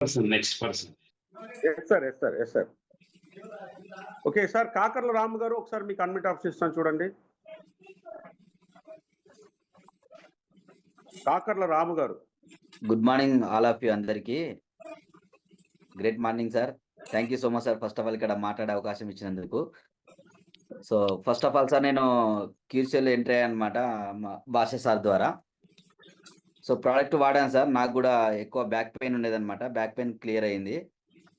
Next person. Yes sir. Okay sir, Kakarla Ramu గారు ఒకసారి మీకు అన్మిట్ ఆప్షన్ ఇస్తాను చూడండి. కాకర్ల రాము గారు. Good morning all of you అందరికి. Great morning sir. Thank you so much sir first of all ఇక్కడ మాట్లాడే అవకాశం ఇచ్చినందుకు. So first of all sir నేను క్యూర్సెల్ ఎంట్రీ అయ్యానమాట భాష సార్ ద్వారా. సో ప్రోడక్ట్ వాడాను సార్. నాకు కూడా ఎక్కువ బ్యాక్ పెయిన్ ఉండేదన్నమాట. బ్యాక్ పెయిన్ క్లియర్ అయింది.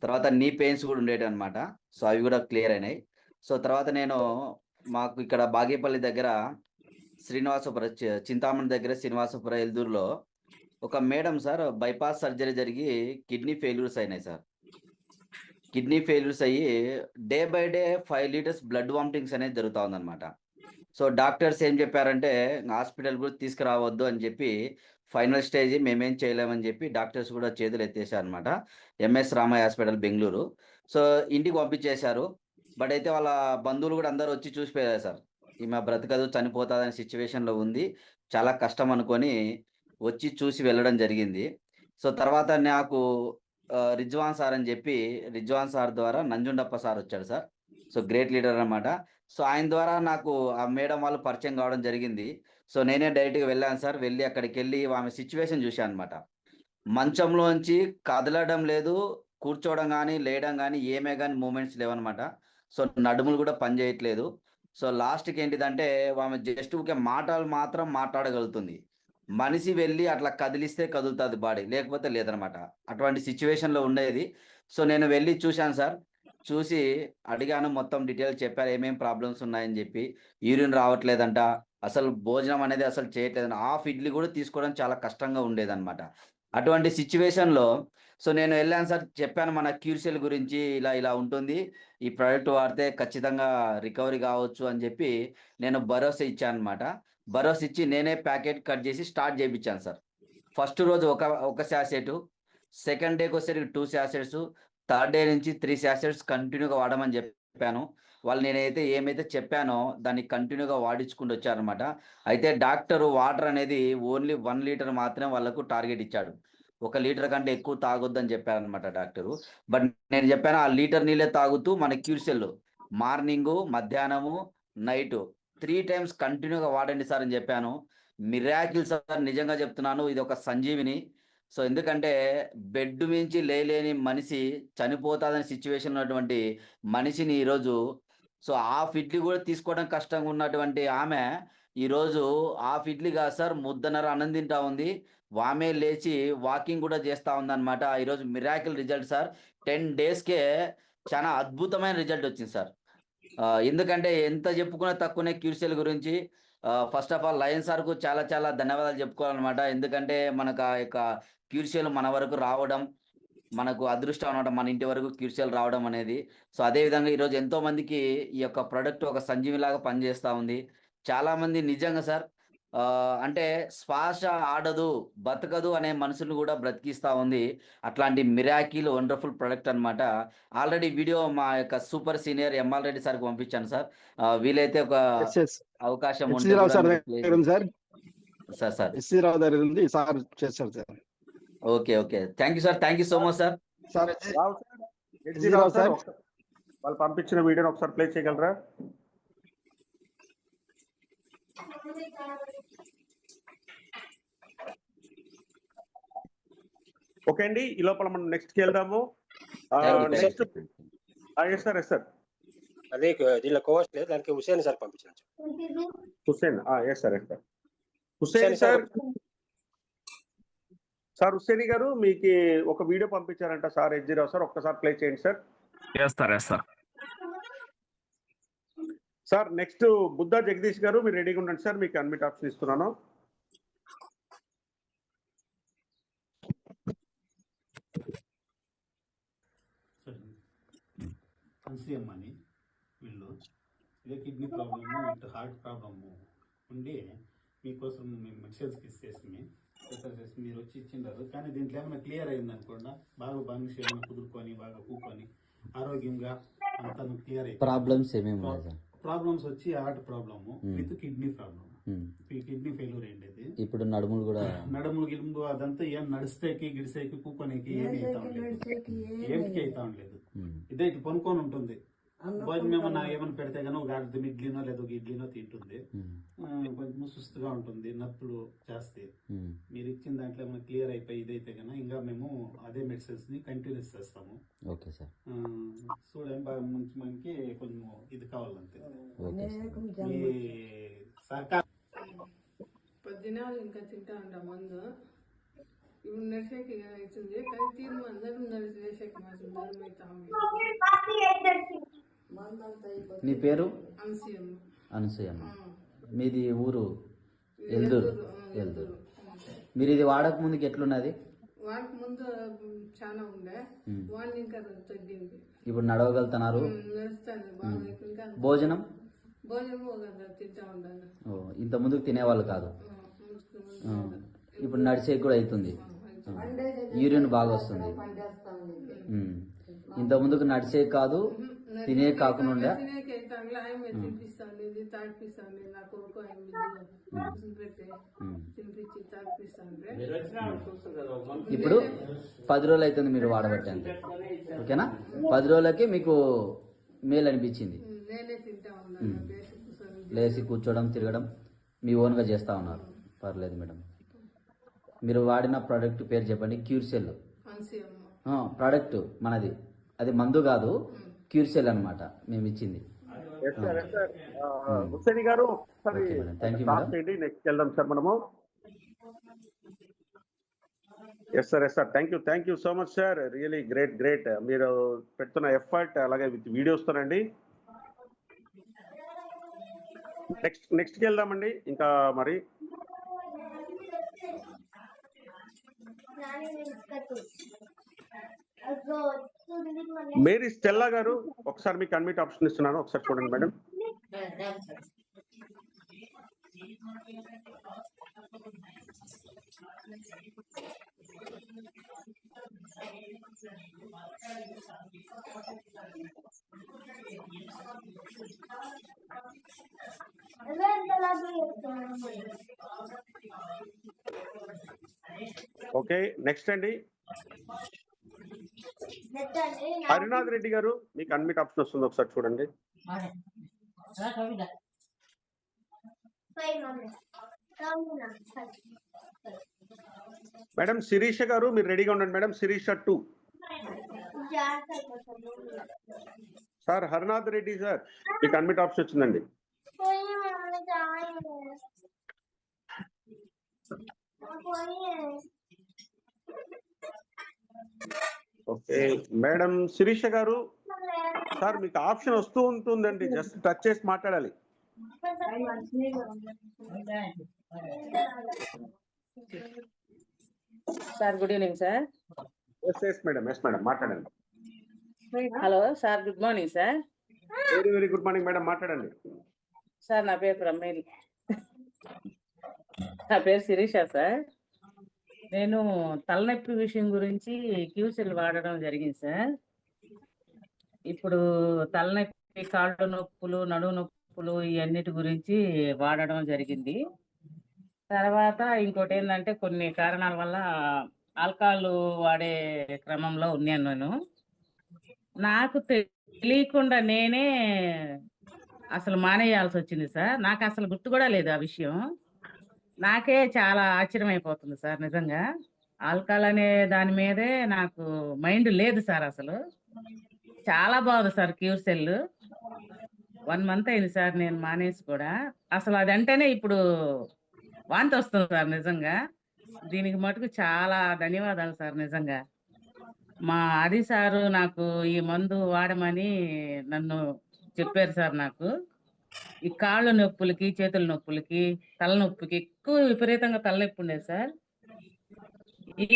తర్వాత నీ పెయిన్స్ కూడా ఉండేవి అనమాట. సో అవి కూడా క్లియర్ అయినాయి. సో తర్వాత నేను మాకు ఇక్కడ బాగేపల్లి దగ్గర శ్రీనివాసపుర చింతామణి దగ్గర శ్రీనివాసపుర ఎల్దూరులో ఒక మేడం సార్ బైపాస్ సర్జరీ జరిగి కిడ్నీ ఫెయిల్యూర్స్ అయినాయి సార్. కిడ్నీ ఫెయిల్యూర్స్ అయ్యి day by day 5 litres blood vomitings అనేది జరుగుతూ ఉందన్నమాట. సో డాక్టర్స్ ఏం చెప్పారంటే హాస్పిటల్ కూడా తీసుకురావద్దు అని చెప్పి, ఫైనల్ స్టేజ్ మేమేం చేయలేమని చెప్పి డాక్టర్స్ కూడా చేతులు ఎత్తేసారు అనమాట. MS Ramaiah hospital Bengaluru. So ఇంటికి పంపించేశారు. బట్ అయితే వాళ్ళ బంధువులు కూడా అందరూ వచ్చి చూసిపోయారు సార్. ఈమె బ్రతకదు, చనిపోతుందనే సిచ్యువేషన్లో ఉంది, చాలా కష్టం అనుకొని వచ్చి చూసి వెళ్ళడం జరిగింది. సో తర్వాత నాకు రిజ్వాన్ సార్ అని చెప్పి, రిజ్వాన్ సార్ ద్వారా నంజుండప్ప సార్ వచ్చాడు సార్. సో గ్రేట్ లీడర్ అనమాట. సో ఆయన ద్వారా నాకు ఆ మేడం వాళ్ళు పరిచయం కావడం జరిగింది. సో నేనే డైరెక్ట్గా వెళ్ళాను సార్. వెళ్ళి అక్కడికి వెళ్ళి ఆమె సిచ్యువేషన్ చూశాను అనమాట. మంచంలోంచి కదలడం లేదు, కూర్చోవడం కానీ లేయడం కానీ ఏమే కానీ మూమెంట్స్ లేవన్నమాట. సో నడుములు కూడా పనిచేయట్లేదు. సో లాస్ట్కి ఏంటిదంటే ఆమె జస్ట్ ఊకే మాటలు మాత్రం మాట్లాడగలుగుతుంది. మనిషి వెళ్ళి అట్లా కదిలిస్తే కదులుతుంది బాడీ, లేకపోతే లేదనమాట. అటువంటి సిచ్యువేషన్లో ఉండేది. సో నేను వెళ్ళి చూశాను సార్. చూసి అడిగాను, మొత్తం డీటెయిల్స్ చెప్పారు ఏమేమి ప్రాబ్లమ్స్ ఉన్నాయని చెప్పి. యూరిన్ రావట్లేదంట, అసలు భోజనం అనేది అసలు చేయట్లేదంట, హాఫ్ ఇడ్లీ కూడా తీసుకోవడం చాలా కష్టంగా ఉండేదన్నమాట. అటువంటి సిచ్యువేషన్లో సో నేను వెళ్ళాను సార్. చెప్పాను మన క్యూర్సెల్ గురించి, ఇలా ఇలా ఉంటుంది, ఈ ప్రోడక్ట్ వాడితే ఖచ్చితంగా రికవరీ కావచ్చు అని చెప్పి నేను భరోసా ఇచ్చాను అనమాట. భరోసా ఇచ్చి నేనే ప్యాకెట్ కట్ చేసి స్టార్ట్ చేయించాను సార్. ఫస్ట్ రోజు ఒక శాసెట్, సెకండ్ డేకి వచ్చేసరికి 2 శాసెట్స్, థర్డ్ డే నుంచి 3 శాసెట్స్ కంటిన్యూగా వాడమని చెప్పాను. వాళ్ళు నేనైతే ఏమైతే చెప్పానో దాన్ని కంటిన్యూగా వాడించుకుంటూ వచ్చారనమాట. అయితే డాక్టర్ వాటర్ అనేది ఓన్లీ 1 లీటర్ మాత్రమే వాళ్ళకు టార్గెట్ ఇచ్చాడు. 1 లీటర్ కంటే ఎక్కువ తాగొద్దని చెప్పారనమాట డాక్టరు. బట్ నేను చెప్పాను ఆ లీటర్ నీళ్ళే తాగుతూ మన క్యూర్సెల్ మార్నింగు, మధ్యాహ్నము, నైటు 3 టైమ్స్ కంటిన్యూగా వాడండి సార్ అని చెప్పాను. మిరాకిల్ సార్, నిజంగా చెప్తున్నాను, ఇది ఒక సంజీవిని. సో ఎందుకంటే బెడ్ మించి లేని మనిషి, చనిపోతాదనే సిచ్యువేషన్ ఉన్నటువంటి మనిషిని ఈరోజు సో హాఫ్ ఇడ్లీ కూడా తీసుకోవడం కష్టంగా ఉన్నటువంటి ఆమె ఈరోజు హాఫ్ ఇడ్లీ కాదు సార్, ముద్దన్నర అన్నం తింటా ఉంది. ఆమె లేచి వాకింగ్ కూడా చేస్తూ ఉందన్నమాట. ఈరోజు మిరాకిల్ రిజల్ట్ సార్. 10 డేస్కే చాలా అద్భుతమైన రిజల్ట్ వచ్చింది సార్. ఎందుకంటే ఎంత చెప్పుకున్నా తక్కువనే క్యూర్సెల్ గురించి. ఫస్ట్ ఆఫ్ ఆల్ లయన్ సార్కు చాలా చాలా ధన్యవాదాలు చెప్పుకోవాలన్నమాట. ఎందుకంటే మనకు ఆ యొక్క క్యూర్సెల్ మన వరకు రావడం మనకు అదృష్టం అనమాట, మన ఇంటి వరకు క్యూర్సెల్ రావడం అనేది. సో అదేవిధంగా ఈరోజు ఎంతోమందికి ఈ యొక్క ప్రోడక్ట్ ఒక సంజీవిలాగా పనిచేస్తూ ఉంది. చాలామంది నిజంగా సార్ అంటే శ్వాస ఆడదు, బతకదు అనే మనుషులు కూడా బ్రతికిస్తూ ఉంది. అట్లాంటి మిరాకిల్ వండర్ఫుల్ ప్రోడక్ట్ అనమాట. ఆల్రెడీ వీడియో మా యొక్క సూపర్ సీనియర్ ఎంఆర్ రెడ్డి సార్కి పంపించాను సార్. వీలైతే ఒక అవకాశం ఉంటే సార్ చేశారు sir. Okay okay, thank you sir. Thank you so much sir. వాళ్ళు పంపించిన వీడియోని ఒకసారి ప్లే చేయగలరా? ఓకే అండి, ఈ లోపల మనం నెక్స్ట్కి వెళ్దాము. నెక్స్ట్ సార్ అదే దీనిలో కోర్స్ లేదు, దానికి హుసేన్ సార్ పంపించాను. Hussain sir Hussain sir. Sir Husseini గారు మీకు ఒక వీడియో పంపించారంట సార్, ఎడ్జిరావు సార్, ఒక్కసారి ప్లే చేయండి sir. Sir sir next Buddha Jagadish గారు, మీరు రెడీగా ఉండండి సార్, మీకు అన్మిట్ ఆప్షన్ ఇస్తున్నాను. అని వీళ్ళు ఇదే కిడ్నీ ప్రాబ్లము, ఇటు హార్ట్ ప్రాబ్లము ఉండి మీకోసం మేము మెడిసిన్స్ ఇచ్చేసి మీరు వచ్చి ఇచ్చిండారు. కానీ దీంట్లో ఏమైనా క్లియర్ అయింది అనుకోండి, బాగా బానిష ఏమైనా కుదురుకొని బాగా కూకొని ఆరోగ్యంగా అంతా క్లియర్ అయింది. ప్రాబ్లమ్స్ వచ్చి heart problem with kidney problem. Kidney failure అయ్యేది. ఇప్పుడు నడుములు కూడా నడుములు గిడుములు అదంతా ఏం నడిస్తేకి గిడిసేకి కూకొనేకి ఏమి అవుతా ఉండలేదు, ఏమికి అవుతా ఉండలేదు. ఇదే ఇటు పనుకొని ఉంటుంది. భోజనం ఏమన్నా పెడితే కానీ ఒక అర్ధం ఇడ్లీనో లేదా ఒక ఇడ్లీనో తింటుంది. కొంచెం సుస్తుగా ఉంటుంది, నొప్పులు చేస్తే. మీరు ఇచ్చిన దాంట్లో ఏమైనా క్లియర్ అయిపోయి ఇదైతే కన్నా ఇంకా మేము అదే మెడిసిన్స్ ని కంటిన్యూస్ చేస్తాము. Okay sir. చూడండి బాగా మంచి మనకి కొంచెం ఇది కావాలంతే. ఈ సర్కార్ పొద్దునాలు ఇంకా తింటా ఉంటాం మందు. ఇప్పుడు నడిచేకి అవుతుంది కానీ తీరు అందరూ నడిచేకి మాత్రం దూరం అవుతా ఉంది. మీ పేరు? అనసూయమ్మ. అనసూయమ్మ. మీది ఊరు? ఎల్దూరు. ఎల్దూరు. మీరు ఇది వాడక ముందుకి ఎట్లున్నది? వాడికి ముందు చాలా ఉండే, వాడిని ఇంకా తగ్గింది. ఇప్పుడు నడవగలుగుతున్నారు? నడుస్తాను బాగా. ఇంకా భోజనం తింటా ఉంటాను. ఇంత ముందుకు తినేవాళ్ళు కాదు, ఇప్పుడు నడిచేకి కూడా అవుతుంది. యూరిన్ బాగా వస్తుంది. ఇంత ముందుకు నడిచే కాదు, తినే కాకుండా ఇప్పుడు 10 రోజులు అవుతుంది మీరు వాడబట్టి అంతే. ఓకేనా? 10 రోజులకి మీకు మేలు అనిపించింది. లేచి కూర్చోవడం, తిరగడం మీ ఓన్గా చేస్తా ఉన్నారు. పర్లేదు మేడం. మీరు వాడిన ప్రోడక్ట్ పేరు చెప్పండి. క్యూర్సెల్ ప్రోడక్ట్ మనది, అది మందు కాదు, క్యూర్సెల్ అన్నమాట మేము ఇచ్చింది. హుస్సేని గారు ఒకసారి థ్యాంక్ యూ మేడం. నెక్స్ట్ వెళ్దాం సార్ మనము. Yes sir thank you so much sir. Really great. మీరు పెడుతున్న ఎఫర్ట్ అలాగే విత్ వీడియోస్ తోనండి. నెక్స్ట్కి వెళ్దామండి. ఇంకా మరి మేరీ స్టెల్లా గారు ఒకసారి మీకు అన్మిట్ ఆప్షన్ ఇస్తున్నాను, ఒకసారి చూడండి మేడం. ఓకే, నెక్స్ట్ అండి హరినాథ్ రెడ్డి గారు, మీకు అన్మిట్ ఆప్షన్ వస్తుంది, ఒకసారి చూడండి. మేడం శిరీష గారు మీరు రెడీగా ఉండండి madam. Sirisha 2 sir. Harinath Reddy sir మీకు అన్మిట్ ఆప్షన్ వచ్చిందండి. ఓకే మేడం శిరీష గారు సార్ మీకు ఆప్షన్ వస్తూ ఉంటుందండి, జస్ట్ టచ్ చేసి మాట్లాడాలి. Sir good evening sir. Yes madam మాట్లాడండి. Hello sir, good morning sir. Very good morning madam, మాట్లాడండి. సార్ నా పేరు ప్రమేలి. నా పేరు శిరీష సార్. నేను తలనొప్పి విషయం గురించి క్యూసెల్ వాడడం జరిగింది సార్. ఇప్పుడు తలనొప్పి, కాళ్ళు నొప్పులు, నడుము నొప్పులు ఇవన్నిటి గురించి వాడడం జరిగింది. తర్వాత ఇంకోటి ఏంటంటే కొన్ని కారణాల వల్ల ఆల్కహాల్ వాడే క్రమంలో ఉన్నాను నేను. నాకు తెలియకుండా నేనే అసలు మానేయాల్సి వచ్చింది సార్. నాకు అసలు గుర్తు కూడా లేదు ఆ విషయం. నాకే చాలా ఆశ్చర్యం అయిపోతుంది సార్ నిజంగా. ఆల్కహాల్ అనే దాని మీదే నాకు మైండ్ లేదు సార్. అసలు చాలా బాగుంది సార్ క్యూర్సెల్. 1 మంత్ అయింది సార్ నేను మానేసి కూడా. అసలు అదంటేనే ఇప్పుడు వాంతి వస్తుంది సార్ నిజంగా. దీనికి మటుకు చాలా ధన్యవాదాలు సార్ నిజంగా. మా ఆది సారు నాకు ఈ మందు వాడమని నన్ను చెప్పారు సార్. నాకు ఈ కాళ్ళు నొప్పులకి, చేతుల నొప్పులకి, తలనొప్పికి ఎక్కువ విపరీతంగా తలనొప్పి ఉండేది సార్. ఈ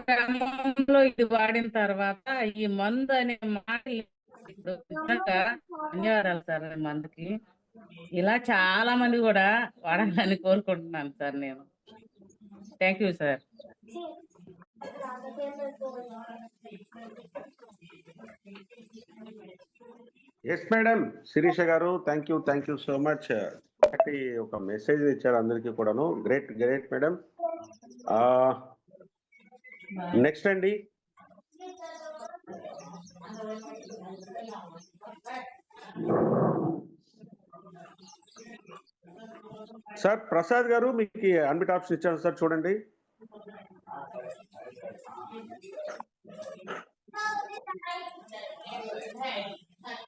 క్రమంలో ఇది వాడిన తర్వాత ఈ మందు అనే మాట ఇప్పుడు నిజంగా ధన్యవాదాలు సార్ మందుకి. ఇలా చాలా మంది కూడా వాడాలని కోరుకుంటున్నాను సార్ నేను. Thank you sir. Yes madam Sirisha గారు థ్యాంక్ యూ సో మచ్. చక్కటి ఒక మెసేజ్ ఇచ్చారు అందరికీ కూడాను. Great great madam. నెక్స్ట్ అండి. సార్ ప్రసాద్ గారు మీకు అన్మిట్ ఆప్షన్ ఇచ్చాను సార్, చూడండి.